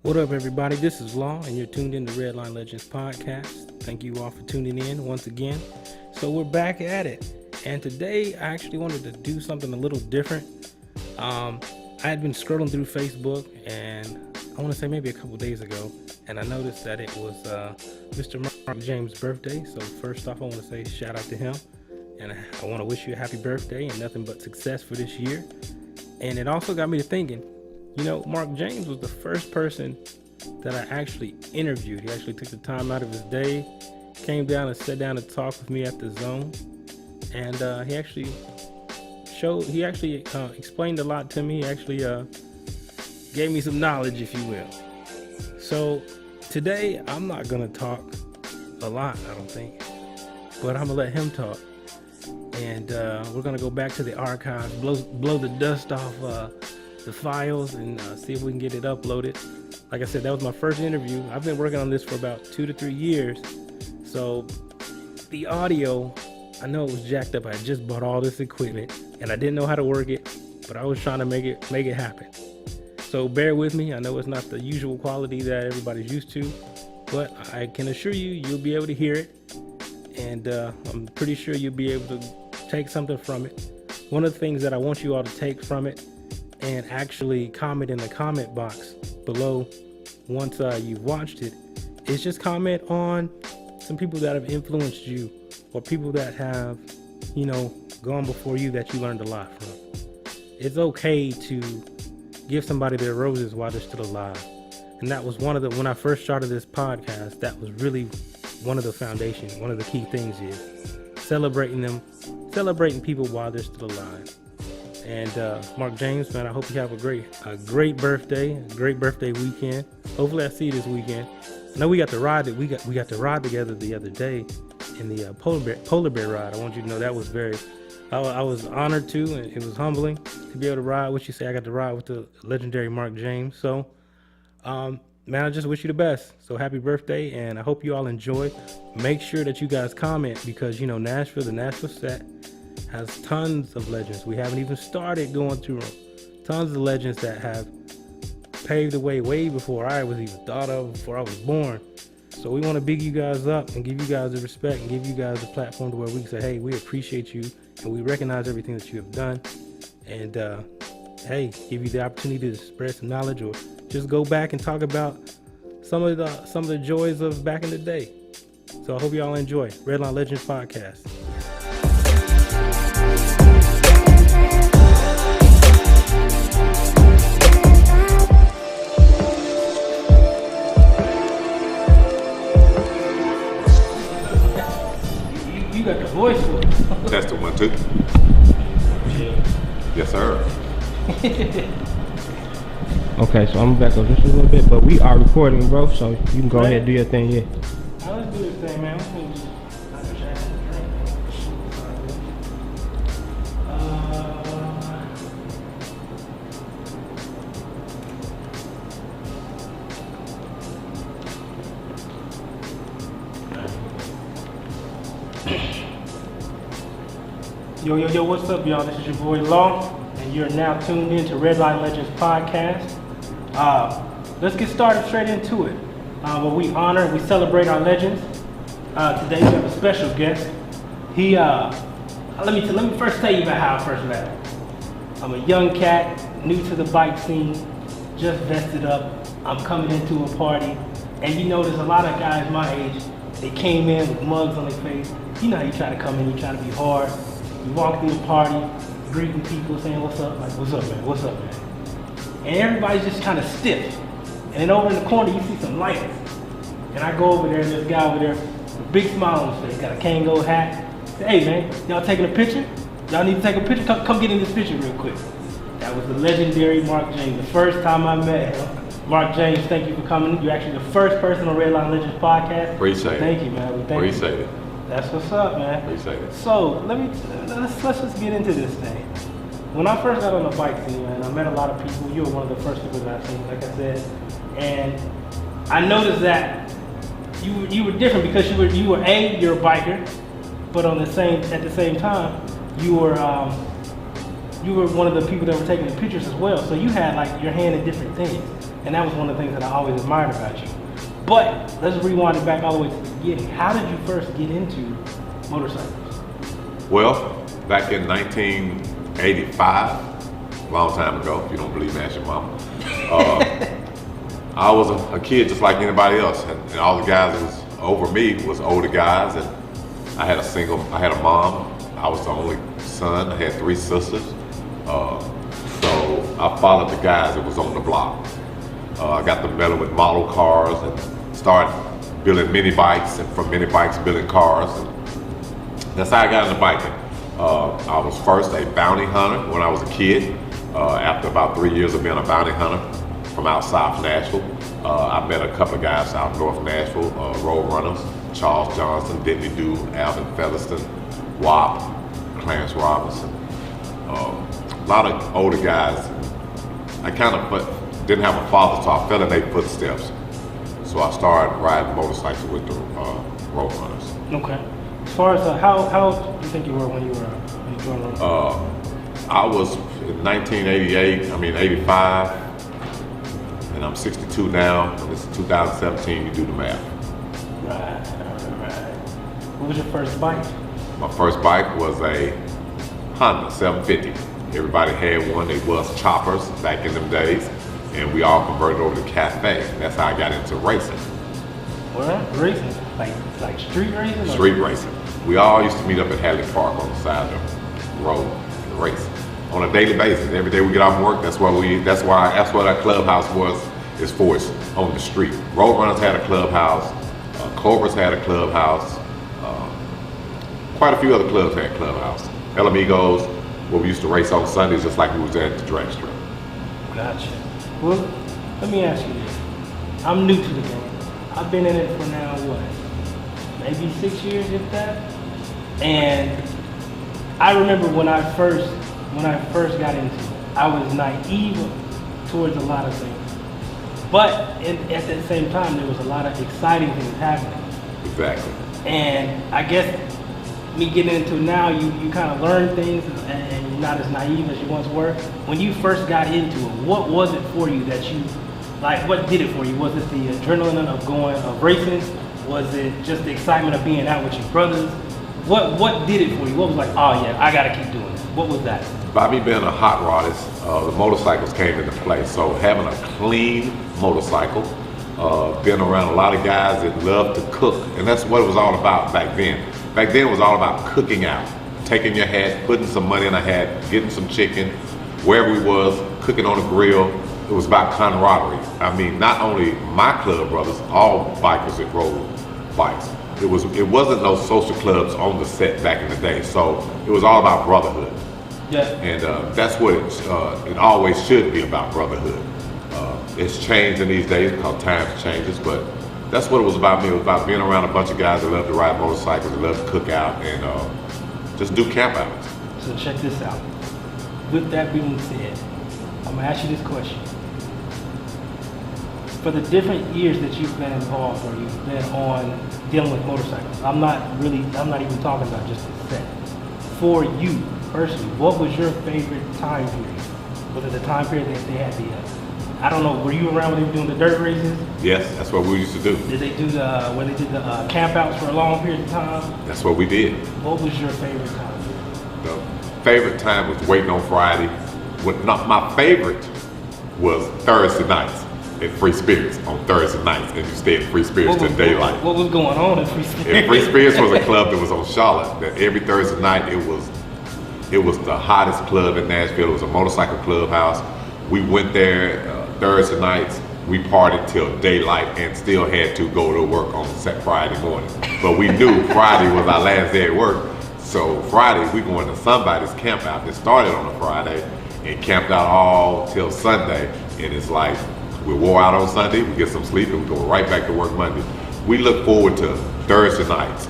What up, everybody? This is Law, and you're tuned in to Redline Legendz podcast. Thank you all for tuning in once again. So we're back at it, and today I actually wanted to do something a little different. I had been scrolling through Facebook, and I want to say maybe a couple days ago, and I noticed that it was Mr. Mark James' birthday. So first off, I want to say shout out to him, and I want to wish you a happy birthday and nothing but success for this year. And it also got me to thinking, you know, Mark James was the first person that I actually interviewed. He actually took the time out of his day, came down and sat down and talked with me at the Zone. And he actually explained a lot to me. He actually gave me some knowledge, if you will. So today, I'm not going to talk a lot, I don't think, but I'm going to let him talk. And we're going to go back to the archives, blow the dust off the files and see if we can get it uploaded. Like I said, that was my first interview. I've been working on this for about 2 to 3 years. So the audio, I know it was jacked up. I just bought all this equipment and I didn't know how to work it, but I was trying to make it happen. So bear with me. I know it's not the usual quality that everybody's used to, but I can assure you, you'll be able to hear it. And I'm pretty sure you'll be able to take something from it. One of the things that I want you all to take from it and actually comment in the comment box below once you've watched it is just comment on some people that have influenced you or people that have, you know, gone before you that you learned a lot from. It's okay to give somebody their roses while they're still alive. And that was when I first started this podcast, that was really one of the foundation, one of the key things is celebrating people while they're still alive. And Mark James, man, I hope you have a great birthday, a great birthday weekend. Hopefully I see you this weekend. I know we got to ride together the other day in the polar bear ride. I want you to know that was I was honored to, and it was humbling to be able to ride. What you say, I got to ride with the legendary Mark James. So, man, I just wish you the best. So happy birthday, and I hope you all enjoy. Make sure that you guys comment because, you know, the Nashville set has tons of legends. We haven't even started going through them. Tons of legends that have paved the way before I was even thought of, before I was born. So we want to big you guys up and give you guys the respect and give you guys a platform to where we can say, hey, we appreciate you and we recognize everything that you have done. And hey, give you the opportunity to spread some knowledge or just go back and talk about some of the joys of back in the day. So I hope you all enjoy Redline Legendz podcast. You got the voice for it. That's the 1, 2. Yeah. Yes, sir. Okay, so I'm back up just a little bit, but we are recording, bro, so you can go ahead and do your thing here. Let's do this thing, man. Yo, what's up, y'all? This is your boy Law, and you're now tuned in to Redline Legendz podcast. Let's get started straight into it. Where we honor and we celebrate our legends. Today we have a special guest. Let me first tell you about how I first met him. I'm a young cat, new to the bike scene, just vested up. I'm coming into a party, and you know there's a lot of guys my age. They came in with mugs on their face. You know how you try to come in, you try to be hard. You walk through the party, greeting people, saying, what's up? Like, what's up, man? What's up, man? And everybody's just kind of stiff. And then over in the corner, you see some lighters. And I go over there, and there's a guy over there with a big smile on his face, got a Kango hat. Say, hey, man, y'all taking a picture? Y'all need to take a picture? Come get in this picture real quick. That was the legendary Mark James. The first time I met him. Mark James, thank you for coming. You're actually the first person on Redline Legendz podcast. Appreciate it. Thank you, man. Appreciate it. That's what's up, man. Appreciate it. So let's just get into this thing. When I first got on the bike scene, man, I met a lot of people. You were one of the first people that I seen, like I said, and I noticed that you were different because you're a biker, but at the same time, you were one of the people that were taking the pictures as well. So you had like your hand in different things. And that was one of the things that I always admired about you. But let's rewind it back all the way to the beginning. How did you first get into motorcycles? Well, back in 1985, a long time ago, if you don't believe me, ask your mama. I was a kid just like anybody else, and all the guys that was over me was older guys, and I had a mom. I was the only son. I had 3 sisters. So I followed the guys that was on the block. I got the medal with model cars and started building mini bikes, and from mini bikes building cars. And that's how I got into biking. I was first a bounty hunter when I was a kid. After about 3 years of being a bounty hunter from outside Nashville, I met a couple of guys out north Nashville, road runners, Charles Johnson, Denny Dew, Alvin Featherston, Wop, Clarence Robinson. A lot of older guys. I kind of didn't have a father, so I fell in their footsteps. So I started riding motorcycles with the road runners. Okay. As far as how old do you think you were when you joined road runners? I was in 85, and I'm 62 now, and this is 2017, you do the math. Right. What was your first bike? My first bike was a Honda 750. Everybody had one. They was choppers back in them days, and we all converted over to Cafe. That's how I got into racing. What? Racing? Like street racing? Street racing. We all used to meet up at Hadley Park on the side of the road and race on a daily basis. Every day we get off work, that's what our clubhouse is for us, on the street. Road Runners had a clubhouse, Cobras had a clubhouse, quite a few other clubs had clubhouse. El Amigos, where we used to race on Sundays just like we was at the drag strip. Gotcha. Well, let me ask you this. I'm new to the game. I've been in it for now, maybe 6 years, if that. And I remember when I first got into it, I was naive towards a lot of things. But at the same time, there was a lot of exciting things happening. Exactly. And I guess me getting into it now, you kind of learn things and you're not as naive as you once were. When you first got into it, what was it for you that you, what did it for you? Was it the adrenaline of racing? Was it just the excitement of being out with your brothers? What did it for you? What was like, oh yeah, I gotta keep doing this? What was that? By me being a hot rodist, the motorcycles came into play. So having a clean motorcycle, being around a lot of guys that love to cook, and that's what it was all about back then. Back then it was all about cooking out, taking your hat, putting some money in a hat, getting some chicken, wherever we was, cooking on a grill. It was about camaraderie. I mean, not only my club brothers, all bikers that rode bikes. It wasn't no social clubs on the set back in the day, so it was all about brotherhood. Yeah. And that's what it always should be about, brotherhood. It's changed in these days because times changes, but that's what it was about me. It was about being around a bunch of guys that love to ride motorcycles, that love to cook out, and just do camp outs. So check this out. With that being said, I'm gonna ask you this question. For the different years that you've been involved or you've been on dealing with motorcycles, I'm not even talking about just the set. For you personally, what was your favorite time period? Was it the time period that they had I don't know, were you around when they were doing the dirt races? Yes, that's what we used to do. Did they do when they did the camp outs for a long period of time? That's what we did. What was your favorite time? The favorite time was waiting on Friday. My favorite was Thursday nights at Free Spirits on Thursday nights, and you stayed at Free Spirits till daylight. What was going on at Free Spirits? And Free Spirits was a club that was on Charlotte. That every Thursday night it was the hottest club in Nashville. It was a motorcycle clubhouse. We went there Thursday nights. We partied till daylight and still had to go to work on Friday morning. But we knew Friday was our last day at work. So Friday we going to somebody's camp out that started on a Friday and camped out all till Sunday. And it's like we wore out on Sunday, we get some sleep, and we go right back to work Monday. We look forward to Thursday nights,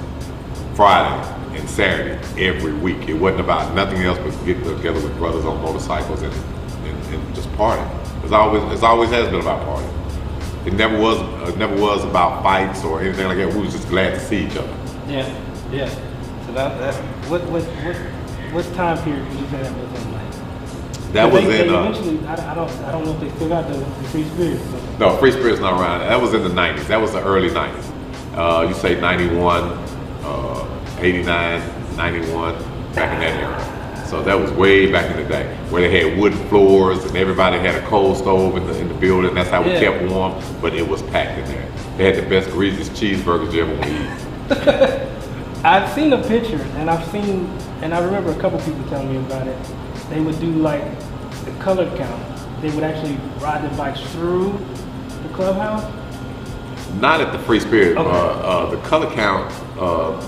Friday, and Saturday every week. It wasn't about nothing else but getting together with brothers on motorcycles and just partying. It always has been about partying. It never was about fights or anything like that. We was just glad to see each other. Yeah. So that's what time period would you say that was in, like? That was they in. Eventually, I don't know if they still got the Free Spirit. So. No, Free Spirit's not around. That was in the 90s. That was the early 90s. You say 91, 89, 91, back in that era. So that was way back in the day, where they had wooden floors and everybody had a coal stove in the building. That's how we kept warm, but it was packed in there. They had the best, greasiest cheeseburgers you ever want to eat. I've seen the pictures, and I remember a couple people telling me about it. They would do like the color count. They would actually ride their bikes through the clubhouse. Not at the Free Spirit. Okay. The color count,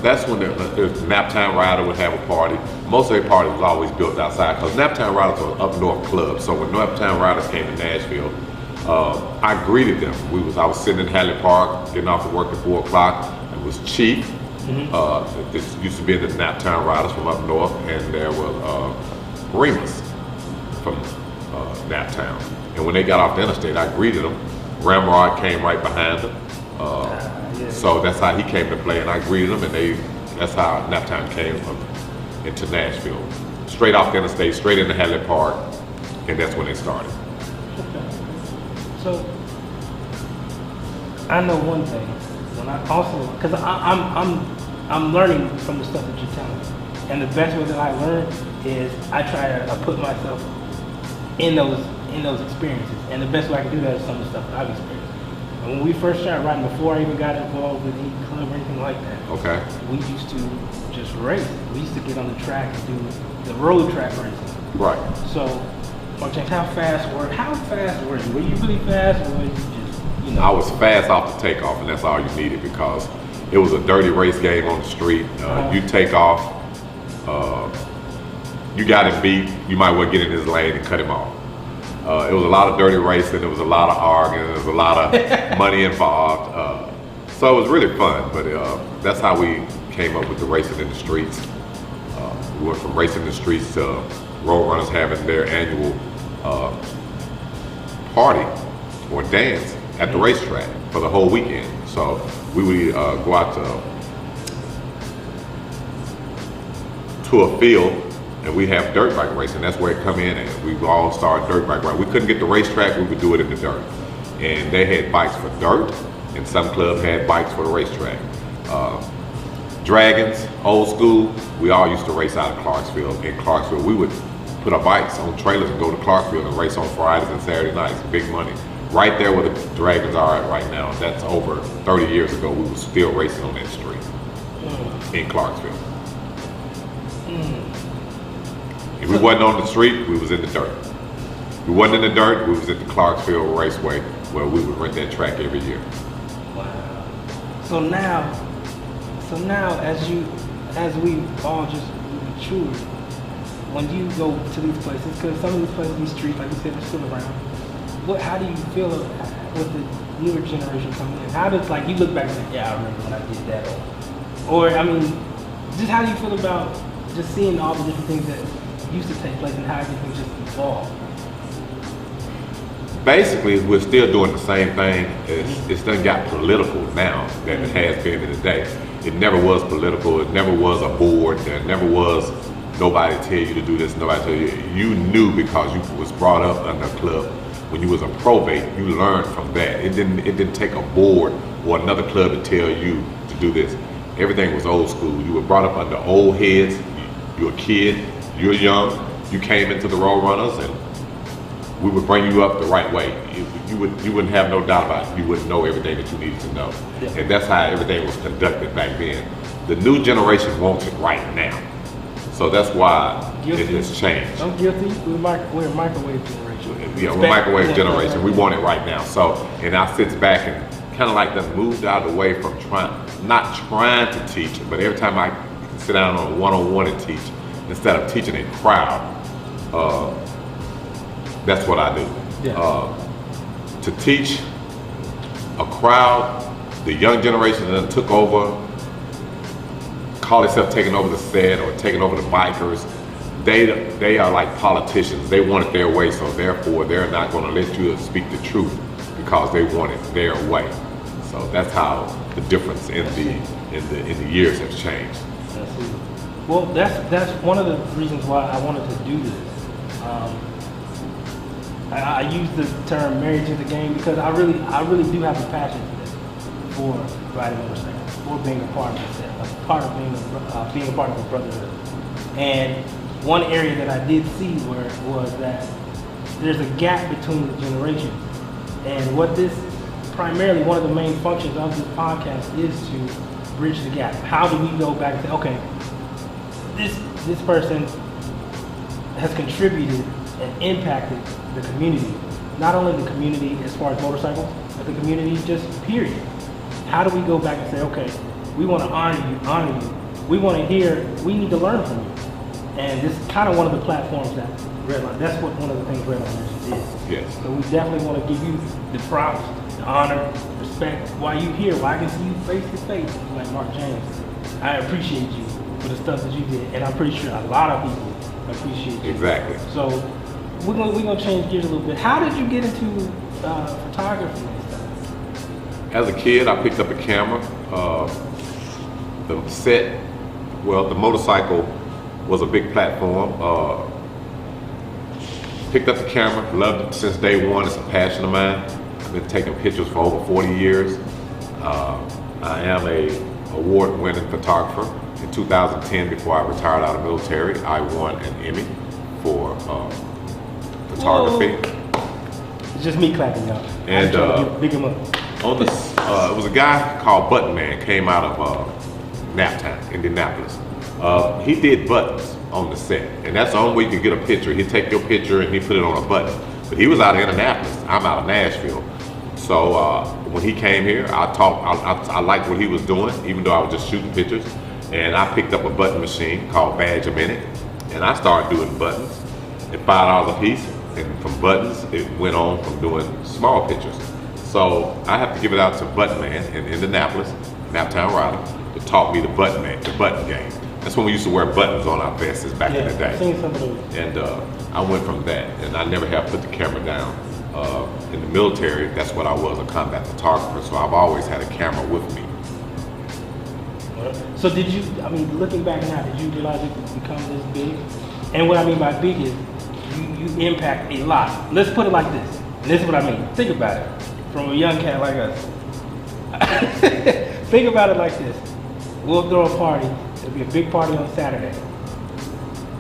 that's when the Naptown Rider would have a party. Most of their parties was always built outside because Naptown Riders were up north clubs. So when Naptown Riders came to Nashville, I greeted them. I was sitting in Hadley Park, getting off of work at 4 o'clock. It was Chief. This used to be the Naptown Riders from up north, and there was Remus from Naptown. And when they got off the interstate, I greeted them. Ramrod came right behind them. So that's how he came to play, and I greeted him, and that's how Naptown came into Nashville. Straight off the interstate, straight into Hadley Park, and that's when they started. So I know one thing. When I also, because I'm learning from the stuff that you're telling me, and the best way that I learn is I try to put myself in those experiences, and the best way I can do that is some of the stuff that I've experienced. And when we first started riding, before I even got involved with any club or anything like that, Okay. we used to just race. We used to get on the track and do the road track racing. Right. So, James, how fast were you? Were you really fast, or were you just, you know? I was fast off the takeoff, and that's all you needed because it was a dirty race game on the street. You take off, you got him beat, you might well get in his lane and cut him off. It was a lot of dirty racing, there was a lot of arguing, there was a lot of money involved. So it was really fun, but that's how we came up with the racing in the streets. We went from racing in the streets to road runners having their annual party or dance at the racetrack for the whole weekend. So we would go out to a field, and we have dirt bike racing. That's where it come in, and we would all start dirt bike racing. We couldn't get the racetrack, we would do it in the dirt. And they had bikes for dirt, and some clubs had bikes for the racetrack. Dragons, old school, we all used to race out of Clarksville. In Clarksville, we would put our bikes on trailers and go to Clarksville and race on Fridays and Saturday nights, big money. Right there where the Dragons are at right now. That's over 30 years ago. We were still racing on that street in Clarksville. If we wasn't on the street, we was in the dirt. If we wasn't in the dirt, we was at the Clarksville Raceway, where we would rent that track every year. Wow. So now as we all just matured, when you go to these places, because some of these places, these streets, like you said, are still around. How do you feel with the newer generation coming in? How does, like, you look back and say, yeah, I remember when I did that, or I mean, just how do you feel about just seeing all the different things that used to take place and how everything just evolved? Basically, we're still doing the same thing. It's done got political now than it has been in the day. It never was political. It never was a board. There never was nobody tell you to do this, nobody tell you. You knew because you was brought up under a club. When you was a probate, you learned from that. It didn't take a board or another club to tell you to do this. Everything was old school. You were brought up under old heads. You're a kid. You're young. You came into the Road Runners, and we would bring you up the right way. You wouldn't have no doubt about it. You wouldn't know everything that you needed to know. Yeah. And that's how everything was conducted back then. The new generation wants it right now. So that's why it has changed. I'm guilty. We're a microwave generation. Yeah, we're a microwave generation. We want it right now. So, and I sit back and kind of like them moved out of the way from not trying to teach, but every time I sit down on a one-on-one and teach, instead of teaching a crowd, that's what I do. Yeah. To teach a crowd, the young generation that took over, call themselves taking over the set or taking over the bikers, they are like politicians. They want it their way, so therefore they're not going to let you speak the truth because they want it their way. So that's how the difference in the years has changed. Well, that's one of the reasons why I wanted to do this. I use the term married to the game because I really do have a passion for riding motorcycles, for being a part of it, a part of being a part of a brotherhood. And one area that I did see was that there's a gap between the generations. And what this, primarily one of the main functions of this podcast is to bridge the gap. How do we go back and say, okay, this person has contributed and impacted the community. Not only the community as far as motorcycles, but the community just period. How do we go back and say, okay, we want to honor you. We want to hear, we need to learn from you. And this is kind of one of the platforms that Redline, that's what one of the things Redline is. Yes. So we definitely want to give you the props, the honor, respect, while you here, while I can see you face to face, like Mark James. I appreciate you for the stuff that you did, and I'm pretty sure a lot of people appreciate you. Exactly. So we're gonna change gears a little bit. How did you get into photography and stuff? As a kid, I picked up a camera. The motorcycle was a big platform. Picked up the camera, loved it since day one. It's a passion of mine. I've been taking pictures for over 40 years. I am a award-winning photographer. In 2010, before I retired out of the military, I won an Emmy for photography. Whoa. It's just me clapping, y'all. And big him up. on this, it was a guy called Button Man, came out of Naptown, Indianapolis. He did buttons on the set, and that's the only way you can get a picture. He'd take your picture and he'd put it on a button. But he was out of Indianapolis. I'm out of Nashville. So when he came here, I liked what he was doing, even though I was just shooting pictures. And I picked up a button machine called Badge a Minute, and I started doing buttons at $5 a piece. And from buttons, it went on from doing small pictures. So I have to give it out to Button Man in Indianapolis, Naptown Raleigh, to taught me the button game. That's when we used to wear buttons on our vests back in the day. I've seen some of those. And I went from that, and I never have put the camera down. In the military, that's what I was, a combat photographer, so I've always had a camera with me. So did you, I mean, looking back now, did you realize it could become this big? And what I mean by big is you impact a lot. Let's put it like this, and this is what I mean. Think about it, from a young cat like us. Think about it like this. We'll throw a party. It'll be a big party on Saturday.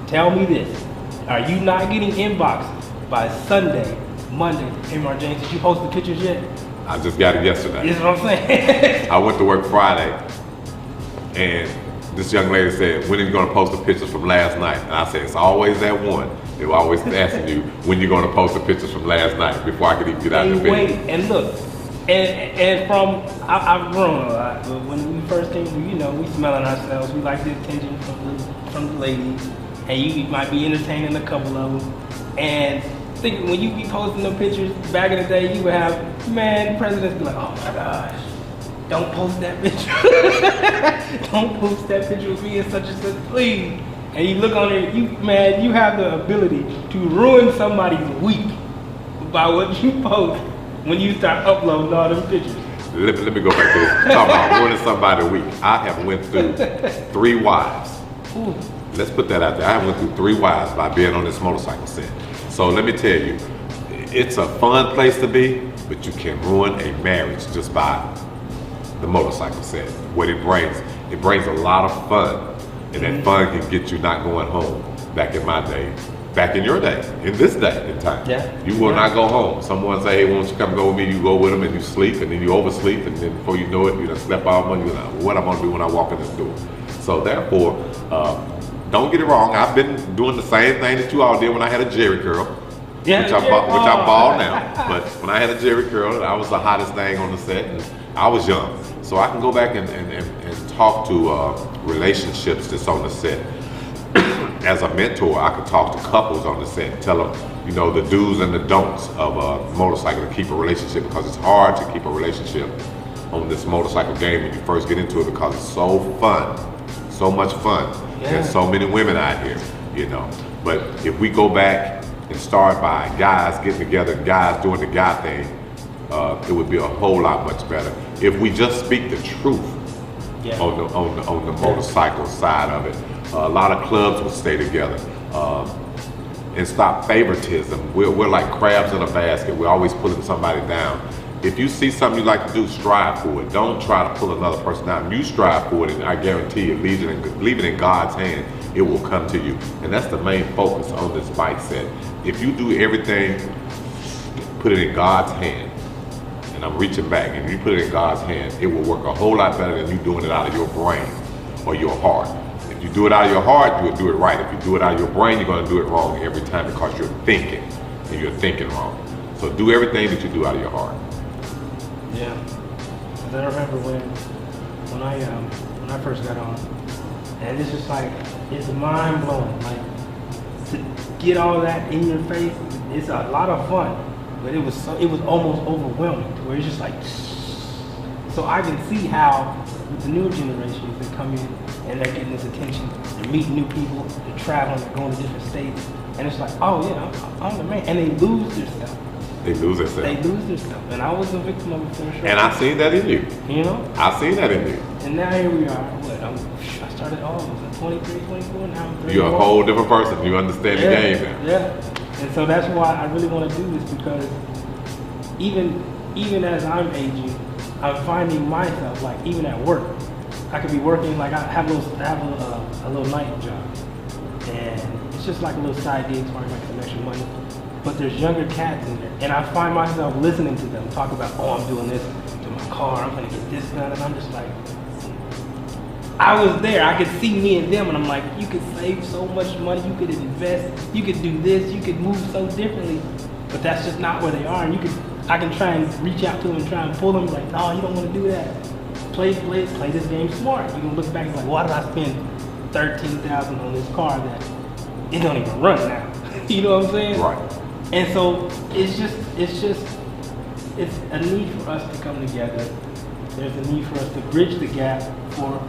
Tell me this. Are you not getting inboxed by Sunday, Monday? Hey, Mark James, did you post the pictures yet? I just got it yesterday. This is what I'm saying. I went to work Friday, and this young lady said, when are you going to post the pictures from last night? And I said, it's always that one. They were always asking you, when you going to post the pictures from last night before I could even get out of the bed. Wait, and look, and from, I've grown a lot, but when we first came through, you know, we smelling ourselves, we like the attention from the ladies, and you might be entertaining a couple of them, and think when you be posting them pictures, back in the day, you would have, man, presidents be like, oh my gosh, don't post that picture. Don't post that picture with me and such and such, please. And you look on there, you have the ability to ruin somebody's week by what you post when you start uploading all them pictures. Let me go back to this. Talk about ruining somebody's week. I have went through 3 wives. Ooh. Let's put that out there. I went through 3 wives by being on this motorcycle set. So let me tell you, it's a fun place to be, but you can ruin a marriage just by the motorcycle set. What it brings a lot of fun. And that fun can get you not going home. Back in my day, back in your day, in this day in time, you will not go home. Someone say, hey, won't you come go with me? You go with them and you sleep, and then you oversleep, and then before you know it, you done slept all morning. You're like, what I'm gonna do when I walk in this door? So therefore, don't get it wrong. I've been doing the same thing that you all did when I had a Jerry curl, which I'm bald now. But when I had a Jerry curl, I was the hottest thing on the set, and I was young. So I can go back and talk to relationships that's on the set. As a mentor, I could talk to couples on the set and tell them, you know, the do's and the don'ts of a motorcycle to keep a relationship, because it's hard to keep a relationship on this motorcycle game when you first get into it, because it's so fun, so much fun. There's so many women out here, you know. But if we go back and start by guys getting together, guys doing the guy thing, it would be a whole lot much better if we just speak the truth on the motorcycle side of it. A lot of clubs would stay together. and stop favoritism. We're like crabs in a basket. We're always pulling somebody down. If you see something you like to do, strive for it. Don't try to pull another person down. You strive for it, and I guarantee you, leave it in God's hand, it will come to you. And that's the main focus on this bike set. If you do everything, put it in God's hand, and I'm reaching back, and you put it in God's hand, it will work a whole lot better than you doing it out of your brain or your heart. If you do it out of your heart, you will do it right. If you do it out of your brain, you're going to do it wrong every time because you're thinking, and you're thinking wrong. So do everything that you do out of your heart. Yeah, because I remember when I first got on, and it's just like, it's mind blowing. Like, to get all that in your face, it's a lot of fun, but it was almost overwhelming, to where it's just like, so I can see how with the new generations that come in and they're getting this attention, they're meeting new people, they're traveling, they're going to different states, and it's like, oh yeah, I'm the man, and they lose their stuff. They lose themselves. They lose their stuff, and I was a victim of it for sure. And I seen that in you. You know? I seen that in you. And now here we are. I started I was 23, 24, now I'm 31. You're a whole different person. You understand the game now. Yeah. And so that's why I really want to do this, because even as I'm aging, I'm finding myself, like, even at work, I could be working, like, I have a little night job, and it's just like a little side gig where I make some extra money. But there's younger cats in there, and I find myself listening to them talk about, oh, I'm doing this to my car, I'm gonna get this done, and I'm just like, I was there, I could see me and them, and I'm like, you could save so much money, you could invest, you could do this, you could move so differently, but that's just not where they are. And I can try and reach out to them and try and pull them, like, no, you don't want to do that. Play this game smart. You can look back and like, why did I spend $13,000 on this car that it don't even run now? You know what I'm saying? Right. And so it's a need for us to come together. There's a need for us to bridge the gap for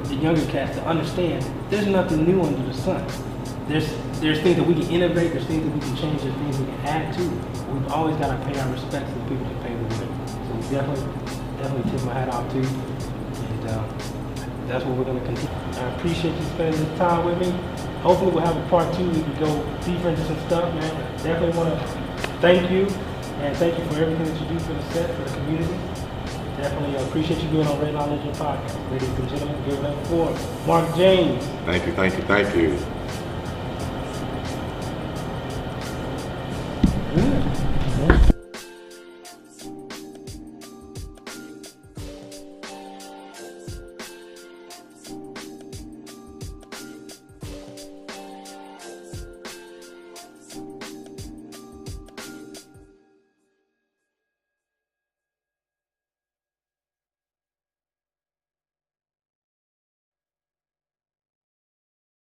the younger cats to understand there's nothing new under the sun. There's things that we can innovate, there's things that we can change, there's things we can add to. We've always got to pay our respects to the people that pay the way. So we definitely tip my hat off to you. And that's what we're going to continue. I appreciate you spending this time with me. Hopefully we'll have a part 2. We can go deeper into some stuff, man. Definitely want to thank you, and thank you for everything that you do for the set, for the community. Definitely appreciate you being on Redline Legendz podcast. Ladies and gentlemen, give it up for Mark James. Thank you.